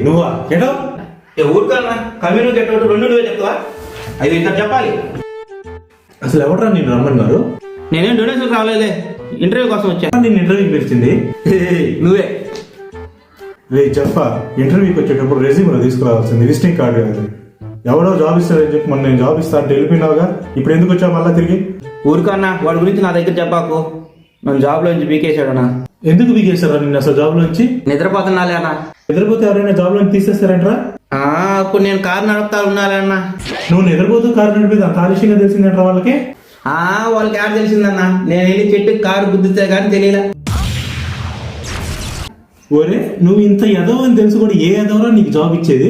నువ్వా ఎటో ఊరుకన్నా కమిను గెట్ రెండు నువ్వే చెప్తావా? అది ఇంకా చెప్పాలి. అసలు ఎవడరా నేను రమ్మన్నారు? నేనేం డొనేషన్ రాలేదే, ఇంటర్వ్యూ కోసం వచ్చా. నేను ఇంటర్వ్యూకి పిలిచింది నువ్వే. చెప్పా, ఇంటర్వ్యూకి వచ్చేటప్పుడు రెజ్యూమ్ తీసుకురావాల్సింది, విజిటింగ్ కార్డు కాదు. ఎవడో జాబ్ ఇస్తారని చెప్పి మొన్న నేను జాబ్ ఇస్తా అంటే వెళ్ళిపోయినావుగా, ఇప్పుడు ఎందుకు వచ్చావు మళ్ళా తిరిగి? ఊరికన్నా వాడి గురించి నా దగ్గర చెప్పాకు. నన్ను జాబ్ లోంచి బీకేశాడనా? ఎందుకు బీకేశారా నిన్ను అసలు జాబ్ లోంచి? నిద్రపోతున్నాలే అన్న. నిద్రపోతే ఎవరైనా జాబ్ లోంచి తీసేస్తారంటరా? అప్పుడు నేను కారు నడుపుతా ఉన్నాలే అన్న. నువ్వు నిద్రపోతూ కారు నడిపేది అంత ఆలస్యంగా తెలిసిందంటారా వాళ్ళకి? వాళ్ళకి యాడ్ తెలిసిందన్నా. నేను వెళ్ళి చెట్టుకి కారు గుద్దితే కానీ తెలియలే. ఓరే, నువ్వు ఇంత ఎదవ అని తెలుసు కూడా ఏ ఎదవరా నీకు జాబ్ ఇచ్చేది?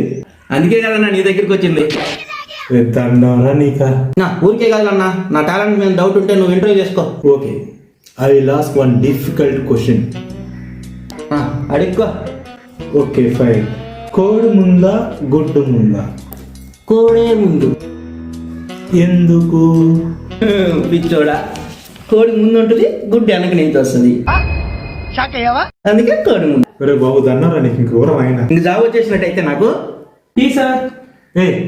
అందుకే కదన్నా నీ దగ్గరికి వచ్చింది. నీకా ఊరికే కాదన్నా, నా టాలెంట్ మీద డౌట్ ఉంటే నువ్వు ఇంటర్వ్యూ చేసుకో. Okay, I will ask one difficult question. అడుక్కో. Okay fine. కోడి ముందా గుడ్డు ముందా? కోడే ముందు. ఎందుకు? పిచ్చోడా, కోడి ముందు ఉంటుంది, గుడ్డు వెనక నుంచి వస్తుంది, అందుకే కోడి ముందు. ఒరే బాబు, దన్నారా నీకు ఇంక ఊరం ఆయన. ఇంక జాబ్ వచ్చేసినట్టయితే నాకు టీ సార్.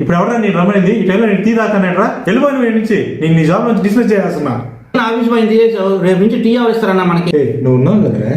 ఇప్పుడు ఎవరా నేను రమ్మనింది? ఈ టైంలో నేను టీ తాకానట్రా? వెళ్ళిపోయి నువ్వు నుంచి, నేను నీ జాబ్ నుంచి డిస్మిస్ చేయాల్సిన. ఆఫీస్ పని తీసేసావు, రేపు నుంచి టీ అవర్ ఇస్తారన్నా మనకి. నువ్వు ఉన్నావు కదరా.